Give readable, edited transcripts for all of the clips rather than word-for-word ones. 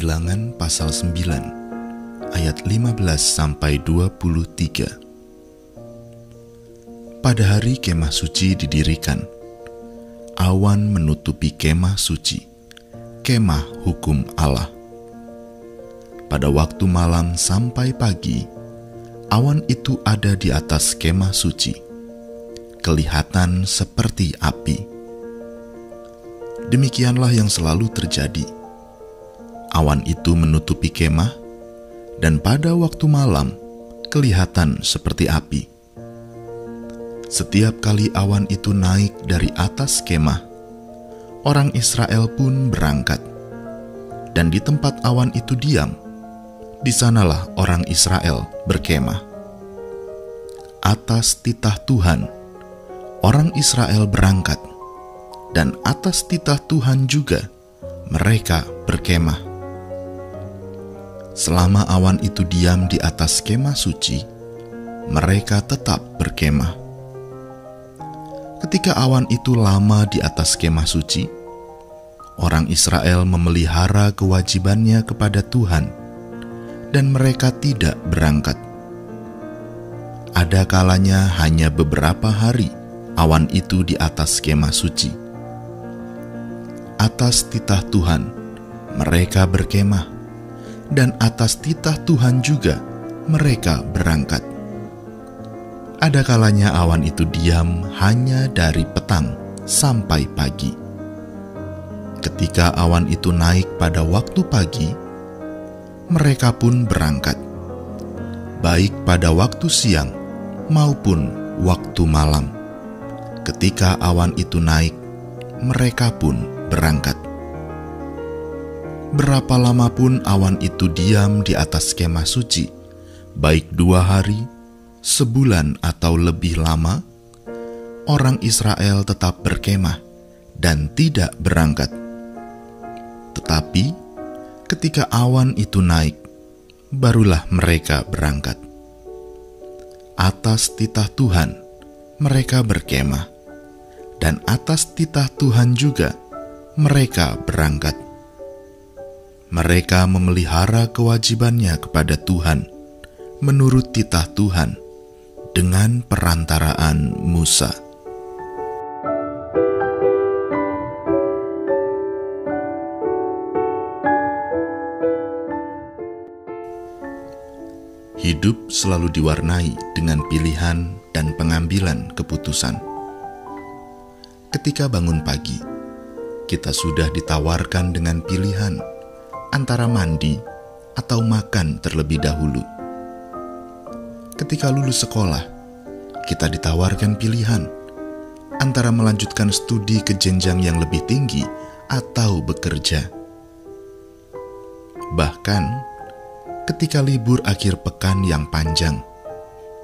Bilangan pasal 9 ayat 15-23. Pada hari kemah suci didirikan, awan menutupi kemah suci, kemah hukum Allah. Pada waktu malam sampai pagi, awan itu ada di atas kemah suci, kelihatan seperti api. Demikianlah yang selalu terjadi. Awan itu menutupi kemah, dan pada waktu malam kelihatan seperti api. Setiap kali awan itu naik dari atas kemah, orang Israel pun berangkat, dan di tempat awan itu diam, di sanalah orang Israel berkemah. Atas titah Tuhan, orang Israel berangkat, dan atas titah Tuhan juga mereka berkemah. Selama awan itu diam di atas kemah suci, mereka tetap berkemah. Ketika awan itu lama di atas kemah suci, orang Israel memelihara kewajibannya kepada Tuhan, dan mereka tidak berangkat. Ada kalanya hanya beberapa hari awan itu di atas kemah suci. Atas titah Tuhan, mereka berkemah, dan atas titah Tuhan juga mereka berangkat. Ada kalanya awan itu diam hanya dari petang sampai pagi. Ketika awan itu naik pada waktu pagi, mereka pun berangkat, baik pada waktu siang maupun waktu malam. Ketika awan itu naik, mereka pun berangkat. Berapa lama pun awan itu diam di atas kemah suci, baik 2 hari, sebulan atau lebih lama, orang Israel tetap berkemah dan tidak berangkat. Tetapi ketika awan itu naik, barulah mereka berangkat. Atas titah Tuhan, mereka berkemah, dan atas titah Tuhan juga mereka berangkat. Mereka memelihara kewajibannya kepada Tuhan menurut titah Tuhan dengan perantaraan Musa. Hidup selalu diwarnai dengan pilihan dan pengambilan keputusan. Ketika bangun pagi, kita sudah ditawarkan dengan pilihan antara mandi atau makan terlebih dahulu. Ketika lulus sekolah, kita ditawarkan pilihan antara melanjutkan studi ke jenjang yang lebih tinggi atau bekerja. Bahkan, ketika libur akhir pekan yang panjang,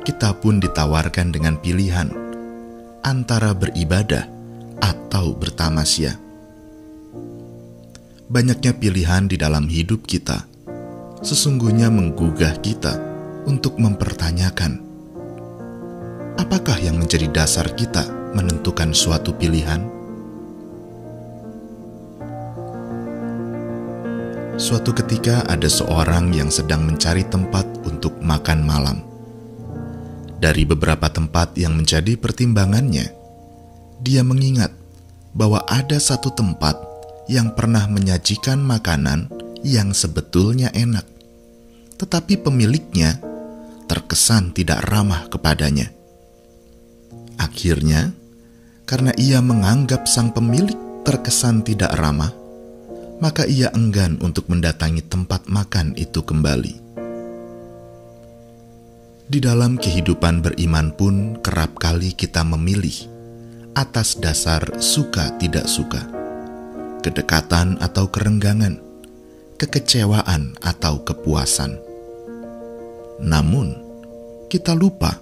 kita pun ditawarkan dengan pilihan antara beribadah atau bertamasya. Banyaknya pilihan di dalam hidup kita sesungguhnya menggugah kita untuk mempertanyakan, apakah yang menjadi dasar kita menentukan suatu pilihan? Suatu ketika ada seorang yang sedang mencari tempat untuk makan malam. Dari beberapa tempat yang menjadi pertimbangannya, dia mengingat bahwa ada satu tempat yang pernah menyajikan makanan yang sebetulnya enak, tetapi pemiliknya terkesan tidak ramah kepadanya. Akhirnya, karena ia menganggap sang pemilik terkesan tidak ramah, maka ia enggan untuk mendatangi tempat makan itu kembali. Di dalam kehidupan beriman pun kerap kali kita memilih atas dasar suka tidak suka, kedekatan atau kerenggangan, kekecewaan atau kepuasan. Namun, kita lupa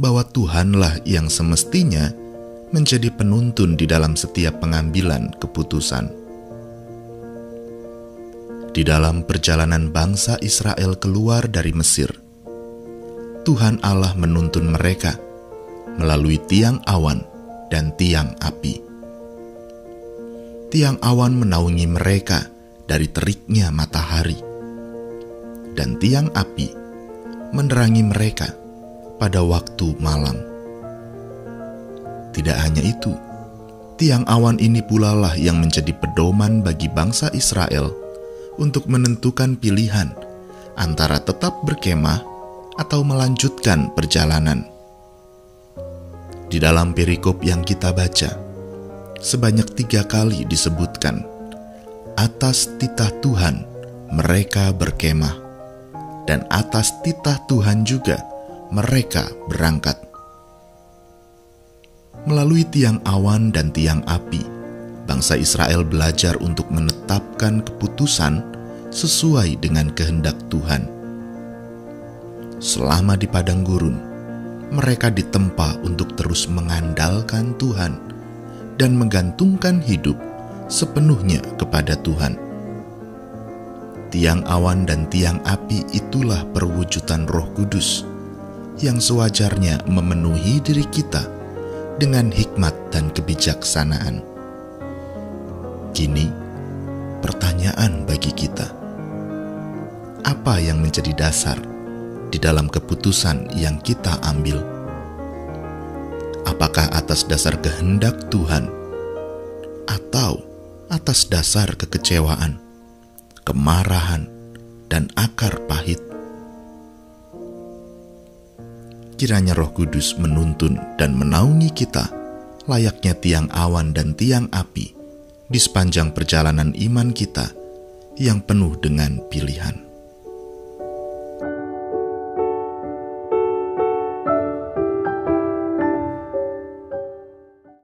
bahwa Tuhanlah yang semestinya menjadi penuntun di dalam setiap pengambilan keputusan. Di dalam perjalanan bangsa Israel keluar dari Mesir, Tuhan Allah menuntun mereka melalui tiang awan dan tiang api. Tiang awan menaungi mereka dari teriknya matahari, dan tiang api menerangi mereka pada waktu malam. Tidak hanya itu, tiang awan ini pula lah yang menjadi pedoman bagi bangsa Israel untuk menentukan pilihan antara tetap berkemah atau melanjutkan perjalanan. Di dalam perikop yang kita baca, sebanyak 3 kali disebutkan, atas titah Tuhan mereka berkemah, dan atas titah Tuhan juga mereka berangkat. Melalui tiang awan dan tiang api, bangsa Israel belajar untuk menetapkan keputusan sesuai dengan kehendak Tuhan. Selama di padang gurun, mereka ditempa untuk terus mengandalkan Tuhan dan menggantungkan hidup sepenuhnya kepada Tuhan. Tiang awan dan tiang api itulah perwujudan Roh Kudus yang sewajarnya memenuhi diri kita dengan hikmat dan kebijaksanaan. Kini, pertanyaan bagi kita, apa yang menjadi dasar di dalam keputusan yang kita ambil? Apakah atas dasar kehendak Tuhan atau atas dasar kekecewaan, kemarahan, dan akar pahit? Kiranya Roh Kudus menuntun dan menaungi kita layaknya tiang awan dan tiang api di sepanjang perjalanan iman kita yang penuh dengan pilihan.